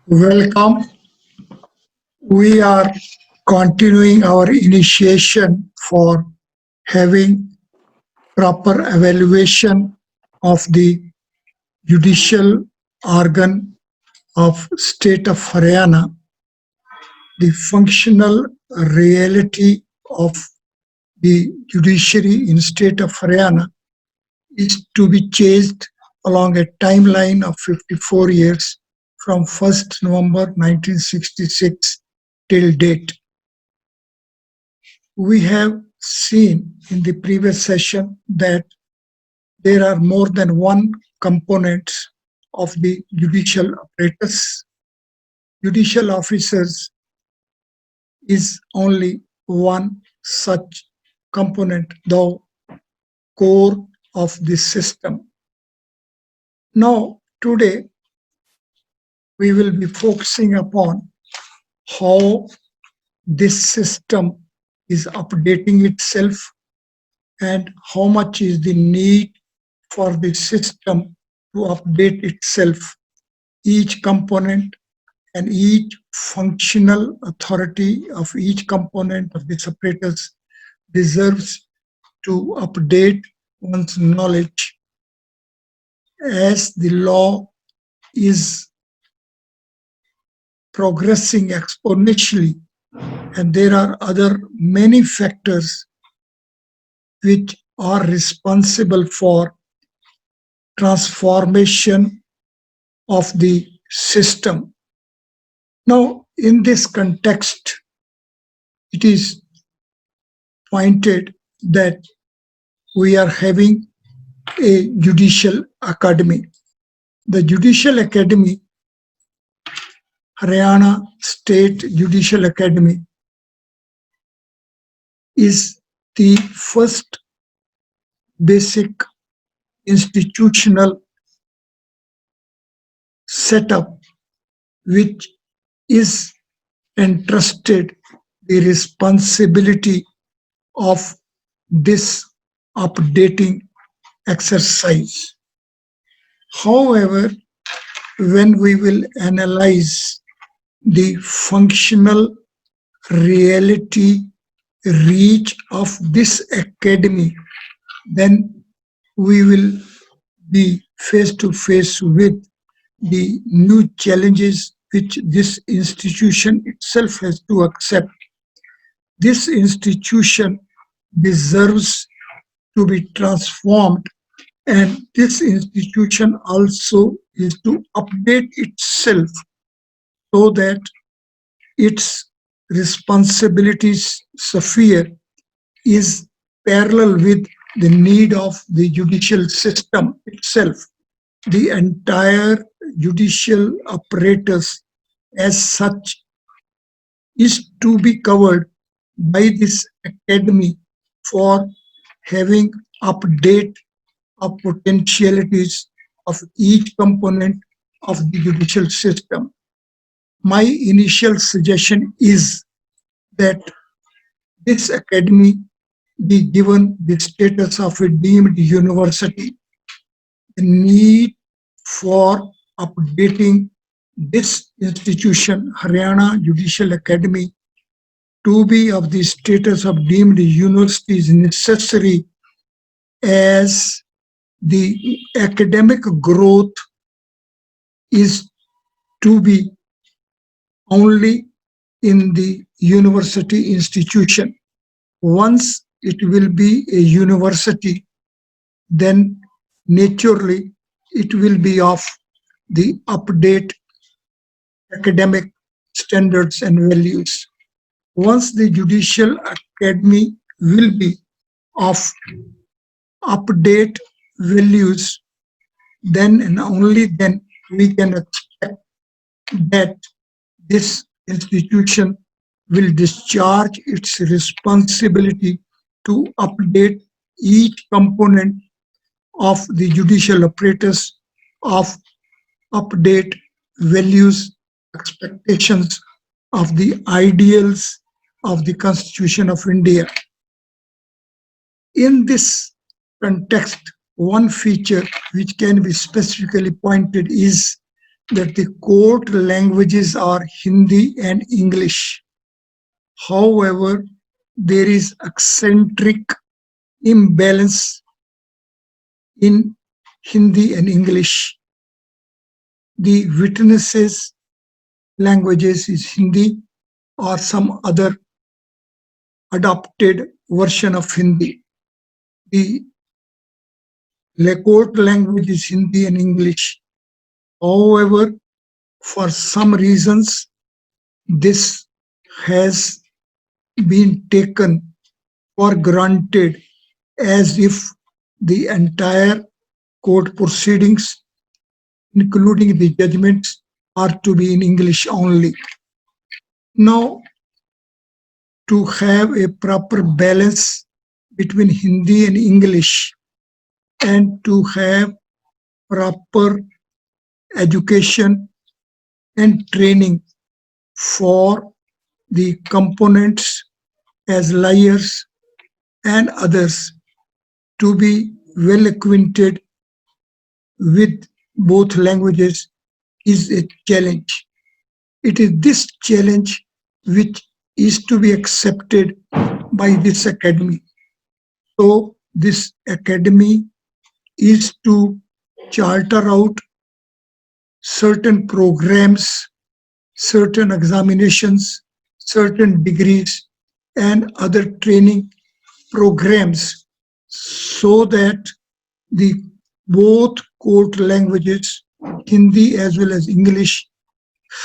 Welcome. We are continuing our initiation for having proper evaluation of the judicial organ of state of Haryana, the functional reality of the judiciary in state of Haryana is to be chased along a timeline of 54 years from 1st November 1966 till date. We have seen in the previous session that there are more than one component of the judicial apparatus. Judicial officers is only one such component, though core of this system. Now, today, we will be focusing upon how this system is updating itself and how much is the need for the system to update itself. Each component and each functional authority of each component of this apparatus deserves to update one's knowledge as the law is progressing exponentially, and there are other many factors which are responsible for transformation of the system. Now, in this context, it is pointed that we are having a judicial academy. The Judicial Academy, Haryana State Judicial Academy, is the first basic institutional setup which is entrusted the responsibility of this updating exercise. However, when we will analyze the functional reality reach of this academy, then we will be face to face with the new challenges which this institution itself has to accept. This institution deserves to be transformed, and this institution also is to update itself so that its responsibilities sphere is parallel with the need of the judicial system itself. The entire judicial apparatus as such is to be covered by this academy for having update of potentialities of each component of the judicial system. My initial suggestion is that this academy be given the status of a deemed university. The need for updating this institution, Haryana Judicial Academy, to be of the status of deemed university is necessary as the academic growth is to be only in the university institution. Once it will be a university, then naturally it will be of the update academic standards and values. Once the Judicial Academy will be of update values, then and only then we can expect that this institution will discharge its responsibility to update each component of the judicial apparatus, of update values, expectations of the ideals of the Constitution of India. In this context, one feature which can be specifically pointed is that the court languages are Hindi and English. However, there is eccentric imbalance in Hindi and English. The witnesses' languages is Hindi or some other adopted version of Hindi. The court language is Hindi and English. However, for some reasons, this has been taken for granted as if the entire court proceedings, including the judgments, are to be in English only. Now, to have a proper balance between Hindi and English and to have proper education and training for the components as lawyers and others to be well acquainted with both languages is a challenge. It is this challenge which is to be accepted by this academy. So, this academy is to charter out certain programs, certain examinations, certain degrees, and other training programs so that the both court languages, Hindi as well as English,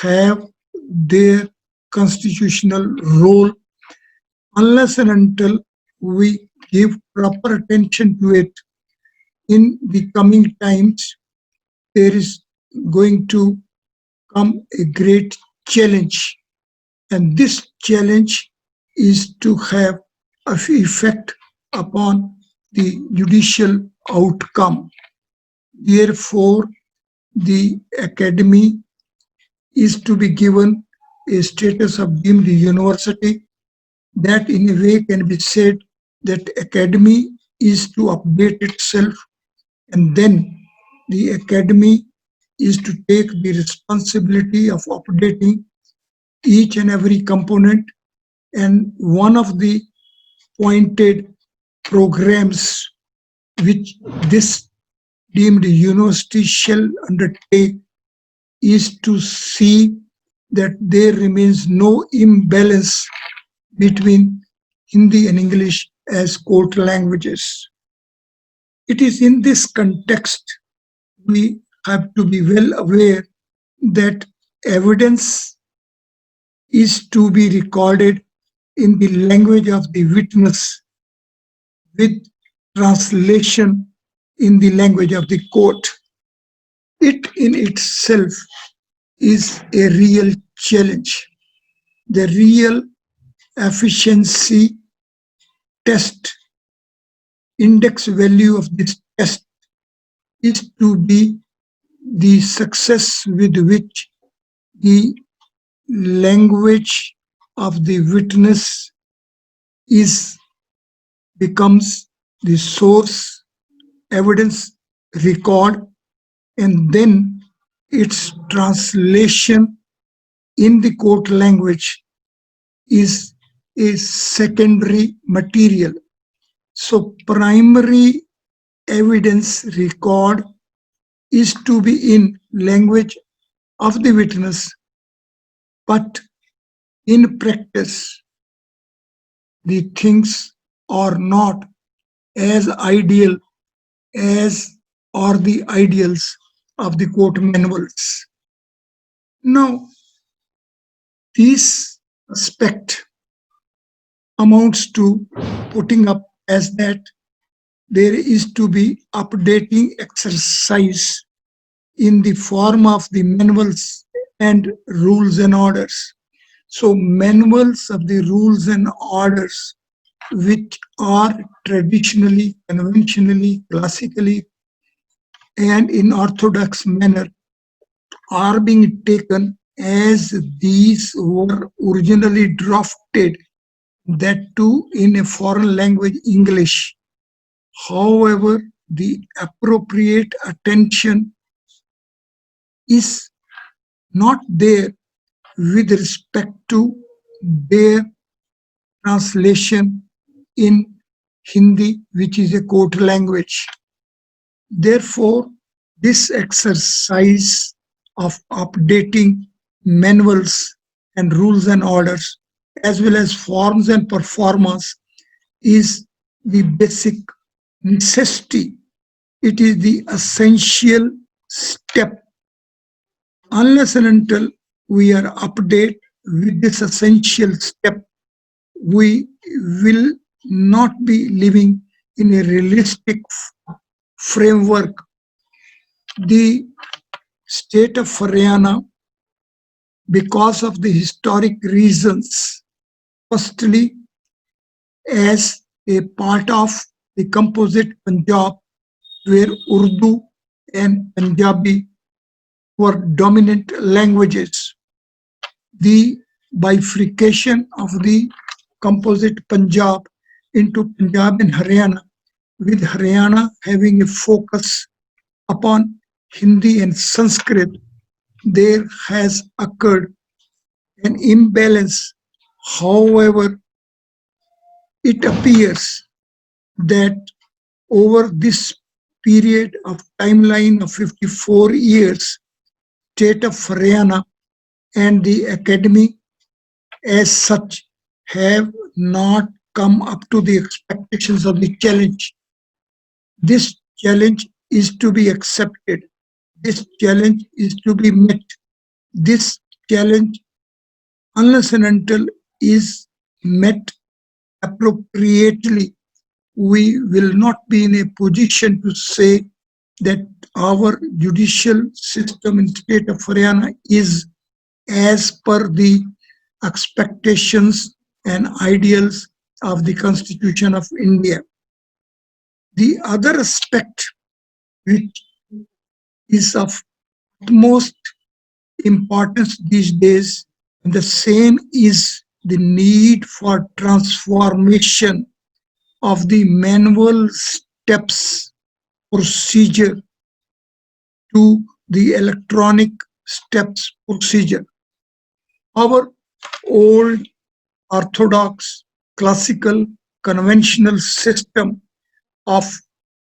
have their constitutional role unless and until we give proper attention to it in the coming times, there is going to come a great challenge. And this challenge is to have an effect upon the judicial outcome. Therefore, the academy is to be given a status of deemed university. That in a way can be said that academy is to update itself, and then the academy is to take the responsibility of updating each and every component. And one of the pointed programs which this deemed university shall undertake is to see that there remains no imbalance between Hindi and English as court languages. It is in this context we have to be well aware that evidence is to be recorded in the language of the witness with translation in the language of the court. It in itself is a real challenge. The real efficiency test, index value of this test is to be the success with which the language of the witness is becomes the source evidence record, and then its translation in the court language is a secondary material. So primary evidence record is to be in language of the witness, but in practice the things are not as ideal as are the ideals of the court manuals. Now, this aspect amounts to putting up as that there is to be updating exercise in the form of the manuals and rules and orders. So manuals of the rules and orders which are traditionally, conventionally, classically, and in orthodox manner are being taken as these were originally drafted, that too in a foreign language, English. However, the appropriate attention is not there with respect to their translation in Hindi, which is a court language. Therefore, this exercise of updating manuals and rules and orders, as well as forms and performance, is the basic necessity. It is the essential step. Unless and until we are updated with this essential step, we will not be living in a realistic framework. The state of Haryana, because of the historic reasons, firstly, as a part of the composite Punjab, where Urdu and Punjabi were dominant languages. The bifurcation of the composite Punjab into Punjab and Haryana, with Haryana having a focus upon Hindi and Sanskrit, there has occurred an imbalance. However, it appears that over this period of timeline of 54 years, state of Haryana and the academy as such have not come up to the expectations of the challenge. This challenge is to be accepted. This challenge is to be met. This challenge, unless and until is met appropriately, we will not be in a position to say that our judicial system in state of Haryana is as per the expectations and ideals of the Constitution of India. The other aspect which is of utmost importance these days, and the same is the need for transformation of the manual steps procedure to the electronic steps procedure. Our old orthodox, classical, conventional system of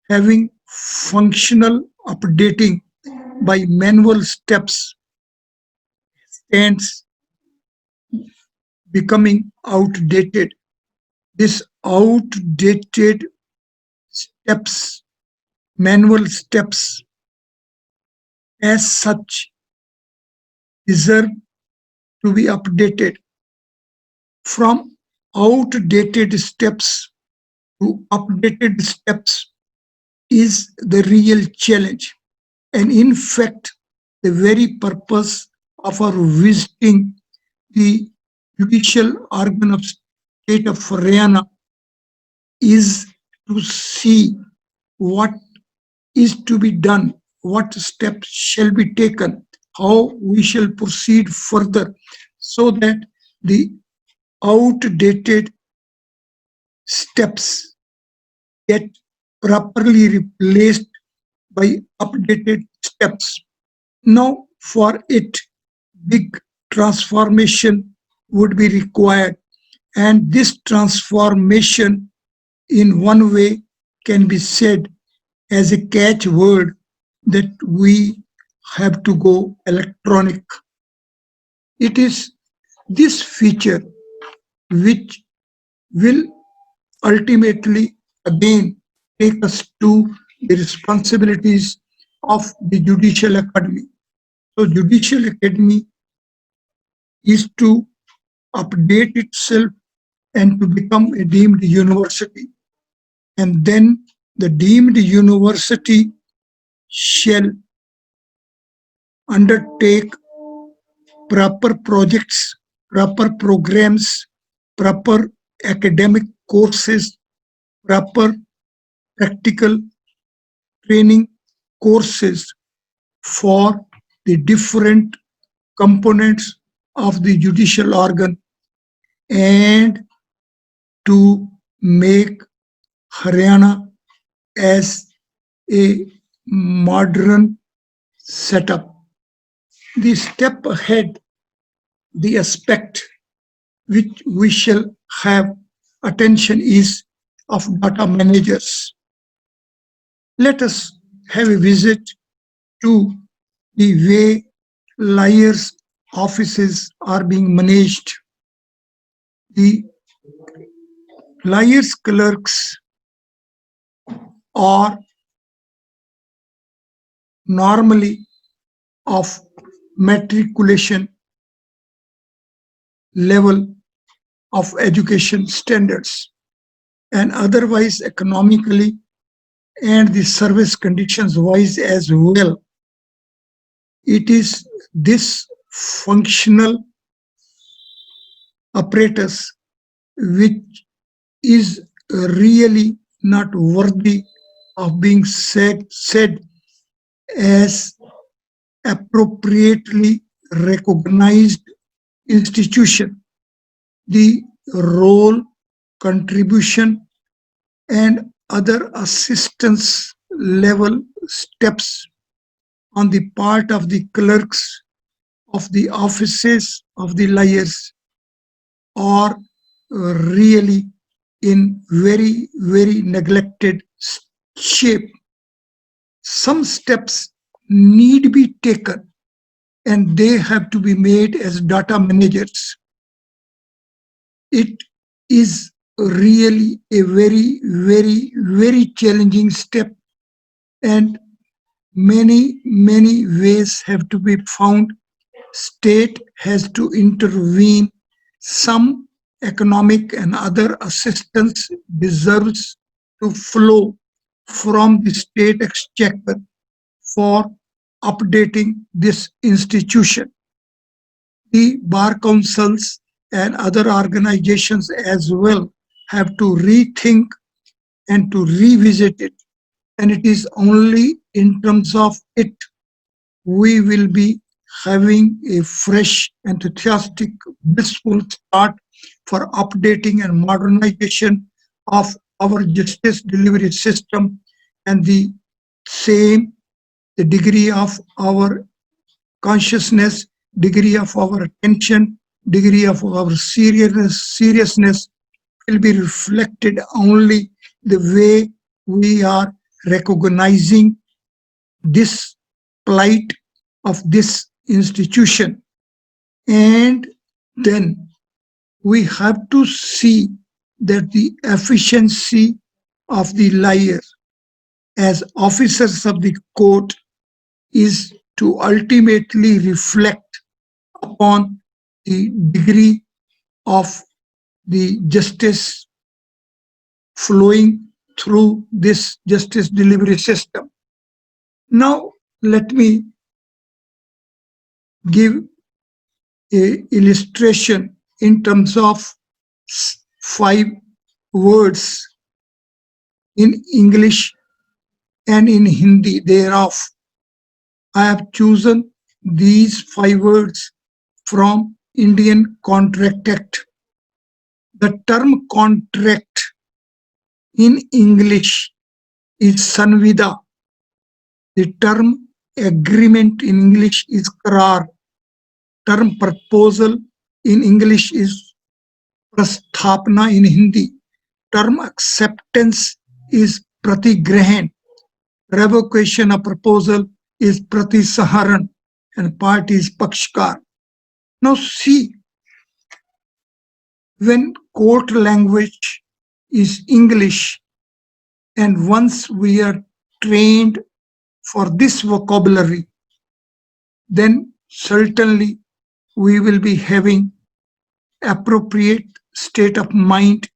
having functional updating by manual steps stands becoming outdated. This outdated steps, manual steps, as such, deserve to be updated. From outdated steps to updated steps is the real challenge. And in fact, the very purpose of our visiting the judicial organ of state of Haryana is to see what is to be done, what steps shall be taken, how we shall proceed further, so that the outdated steps get properly replaced by updated steps. Now, for it, big transformation would be required, and this transformation, in one way, can be said as a catchword that we have to go electronic. It is this feature which will ultimately again take us to the responsibilities of the Judicial Academy. So, Judicial Academy is to update itself and to become a deemed university. And then the deemed university shall undertake proper projects, proper programs, proper academic courses, proper practical training courses for the different components of the judicial organ, and to make Haryana as a modern setup. The step ahead, the aspect which we shall have attention is of data managers. Let us have a visit to the way liars' offices are being managed. The liars' clerks are normally of matriculation level of education standards and otherwise economically and the service conditions wise as well. It is this functional apparatus which is really not worthy of being said as appropriately recognized institution. The role, contribution, and other assistance level steps on the part of the clerks of the offices of the liars are really in very neglected shape. Some steps need be taken and they have to be made as data managers. It is really a very challenging step, and many ways have to be found. State has to intervene. Some economic and other assistance deserves to flow from the state exchequer for updating this institution. The bar councils and other organizations as well have to rethink and to revisit it. And it is only in terms of it we will be having a fresh, enthusiastic, blissful start for updating and modernization of our justice delivery system, and the same, the degree of our consciousness, degree of our attention, degree of our seriousness will be reflected only the way we are recognizing this plight of this institution. And then we have to see that the efficiency of the liar as officers of the court is to ultimately reflect upon the degree of the justice flowing through this justice delivery system. Now, let me give a illustration in terms of 5 words in English and in Hindi thereof. I have chosen these 5 words from Indian Contract Act. The term contract in English is sanvida. The term agreement in English is karar. Term proposal in English is prasthapna in Hindi. Term acceptance is pratigrahan. Revocation of proposal is pratisaharan, and part is pakshkar. Now see, when court language is English, and once we are trained for this vocabulary, then certainly we will be having appropriate state of mind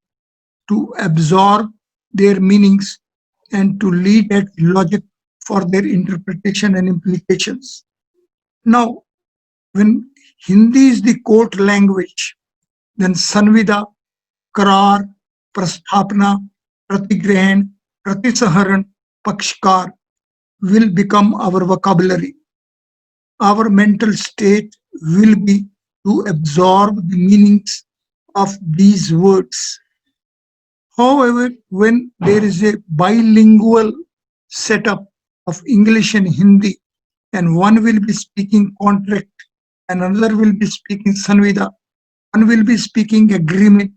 to absorb their meanings and to lead at logic for their interpretation and implications. Now, when Hindi is the court language, then Sanvida, Karar, Prasthapna, Pratigrahan, Pratisaharan, Pakshkar will become our vocabulary. Our mental state will be to absorb the meanings of these words. However, when there is a bilingual setup of English and Hindi, and one will be speaking contract, and another will be speaking sanvida, one will be speaking agreement,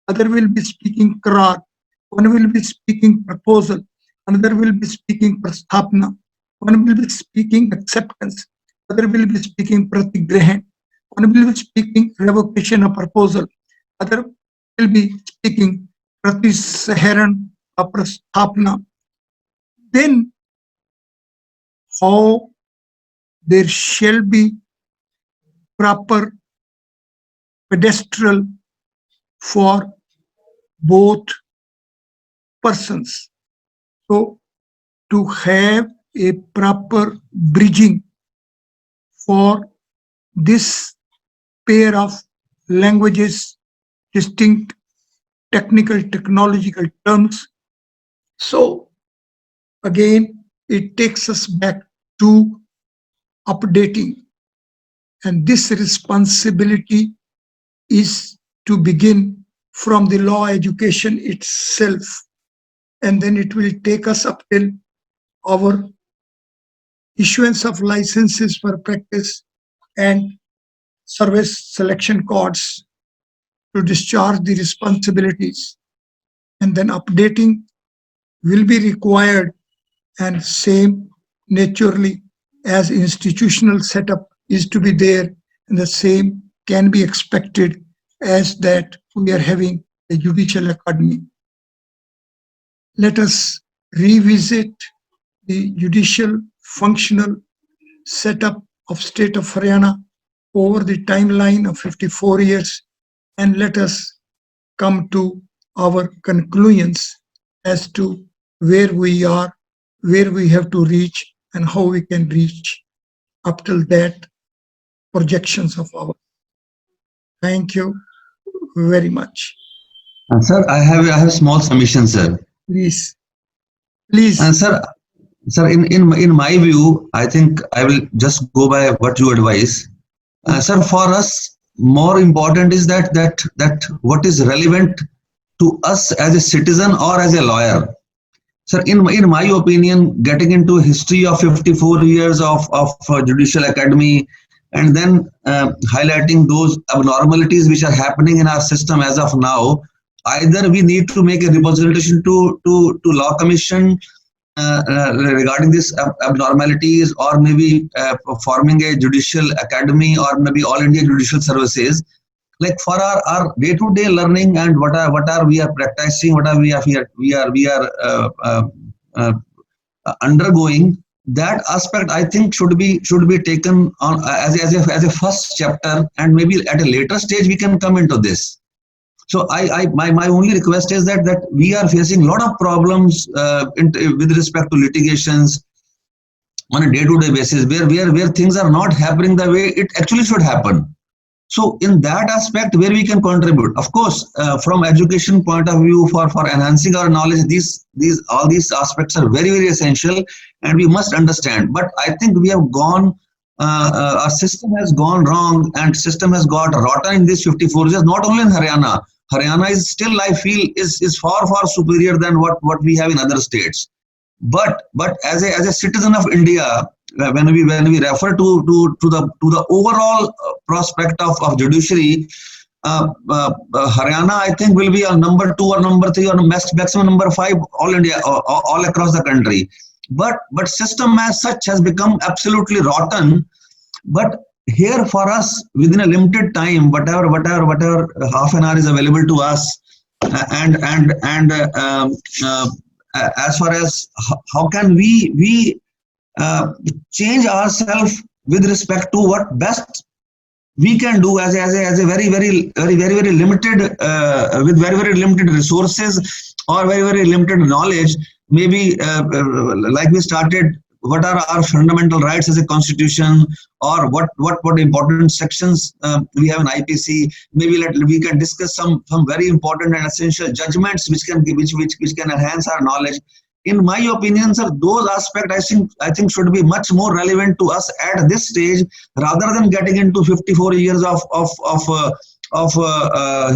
other will be speaking karar, one will be speaking proposal, another will be speaking prasthapna, one will be speaking acceptance, other will be speaking pratigrahan, one will be speaking revocation of proposal, other will be speaking pratisaharan of prasthapna. Then how there shall be proper pedestal for both persons. So, to have a proper bridging for this pair of languages, distinct technical, technological terms. So, again, it takes us back to updating. And this responsibility is to begin from the law education itself. And then it will take us up till our issuance of licenses for practice and service selection codes to discharge the responsibilities. And then updating will be required, and same naturally as institutional setup is to be there, and the same can be expected as that we are having a judicial academy. Let us revisit the judicial functional setup of state of Haryana over the timeline of 54 years, and let us come to our conclusions as to where we are, where we have to reach, and how we can reach up till that projections of our. Thank you very much. Sir, I have small submission, sir. Please, please. Sir, in my view, I think I will just go by what you advise. Sir, for us, more important is that what is relevant to us as a citizen or as a lawyer. Sir, in my opinion, getting into history of 54 years of Judicial Academy, and then highlighting those abnormalities which are happening in our system as of now, either we need to make a representation to Law Commission regarding these abnormalities, or maybe forming a judicial academy, or maybe all India judicial services, like for our day-to-day learning, and what are we are practicing, what are we are undergoing. That aspect, I think, should be taken on as a first chapter, and maybe at a later stage we can come into this. So my only request is that we are facing a lot of problems with respect to litigations on a day-to-day basis, where things are not happening the way it actually should happen. So in that aspect, where we can contribute, of course, from education point of view, for enhancing our knowledge, all these aspects are very, very essential, and we must understand. But I think we have gone, our system has gone wrong, and system has got rotten in these 54 years. Not only in Haryana. Haryana is still, I feel, is far superior than what we have in other states. But as a citizen of India, when we refer to the overall prospect of judiciary, Haryana, I think, will be a number 2 or number 3 or maximum number 5 all India, all across the country. But system as such has become absolutely rotten. But here for us, within a limited time, whatever half an hour is available to us, and as far as how can we change ourselves with respect to what best we can do as a very limited with very limited resources, or very limited knowledge. Maybe like we started, what are our fundamental rights as a constitution, or what important sections we have in IPC. Maybe we can discuss some very important and essential judgments which can enhance our knowledge. In my opinion, sir, those aspects I think should be much more relevant to us at this stage, rather than getting into 54 years of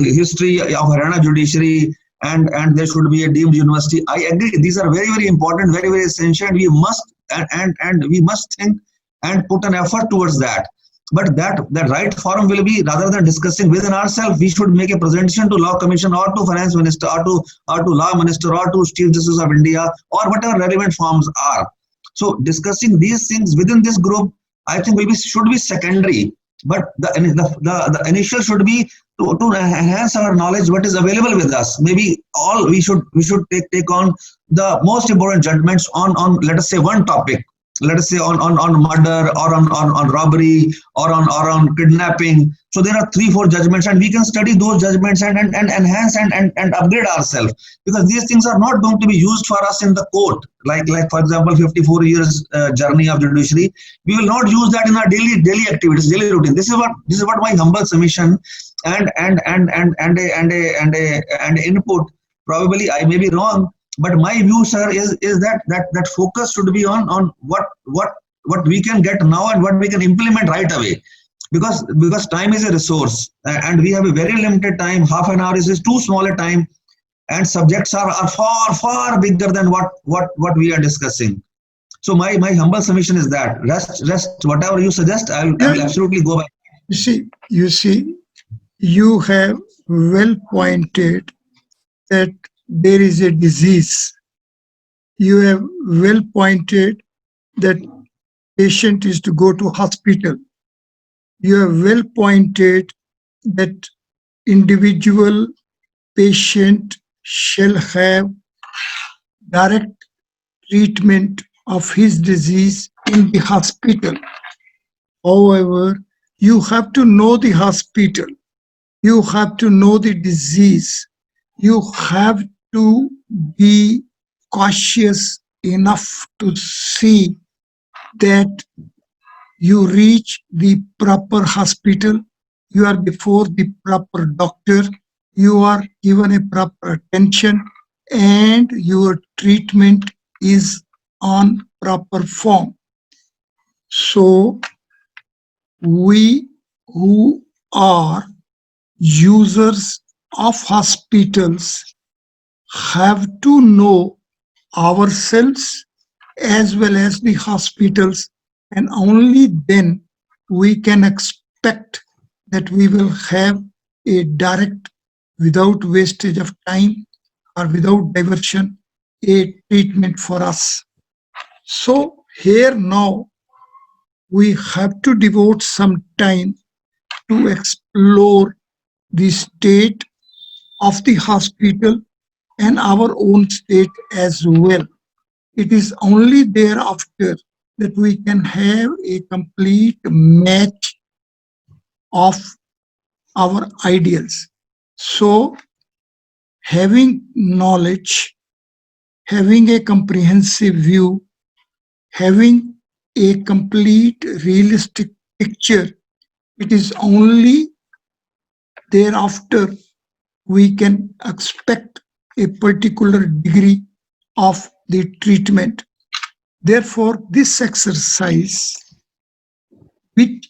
history of Haryana judiciary, and there should be a deemed university. I agree, these are very important, very essential. We must and we must think and put an effort towards that. But that right forum will be, rather than discussing within ourselves, we should make a presentation to Law Commission or to Finance Minister or to Law Minister or to Chief Justice of India or whatever relevant forms are. So discussing these things within this group, I think should be secondary. But the initial should be to enhance our knowledge what is available with us. Maybe all we should take on the most important judgments on let us say one topic, let us say on murder or on robbery or on kidnapping. So there are 3-4 judgments, and we can study those judgments and enhance and upgrade ourselves, because these things are not going to be used for us in the court. Like for example, 54 years journey of judiciary, we will not use that in our daily activities, daily routine. This is what my humble submission and input. Probably I may be wrong, but my view, sir, is that focus should be on what we can get now and what we can implement right away, because time is a resource, and we have a very limited time. Half an hour is too small a time, and subjects are far bigger than what we are discussing. So my humble submission is that rest whatever you suggest, I will Yeah, absolutely go by. you see, you have well pointed that there is a disease. You have well pointed that patient is to go to hospital. You have well pointed that individual patient shall have direct treatment of his disease in the hospital. However, you have to know the hospital, you have to know the disease, you have to be cautious enough to see that you reach the proper hospital, you are before the proper doctor, you are given a proper attention, and your treatment is on proper form. So we who are users of hospitals have to know ourselves as well as the hospitals, and only then we can expect that we will have a direct, without wastage of time or without diversion, a treatment for us. So here now we have to devote some time to explore the state of the hospital and our own state as well. It is only thereafter that we can have a complete match of our ideals. So, having knowledge, having a comprehensive view, having a complete realistic picture, it is only thereafter we can expect a particular degree of the treatment. Therefore, this exercise, which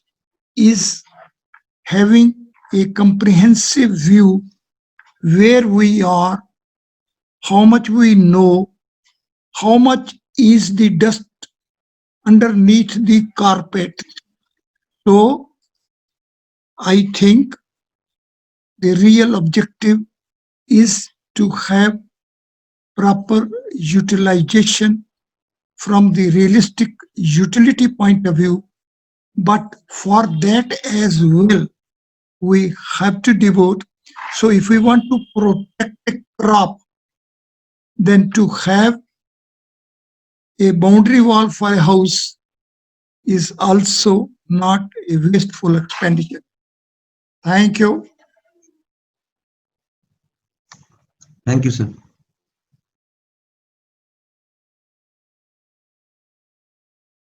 is having a comprehensive view where we are, how much we know, how much is the dust underneath the carpet. So, I think the real objective is to have proper utilization from the realistic utility point of view. But for that as well, we have to devote. So if we want to protect a crop, then to have a boundary wall for a house is also not a wasteful expenditure. Thank you. Thank you, sir.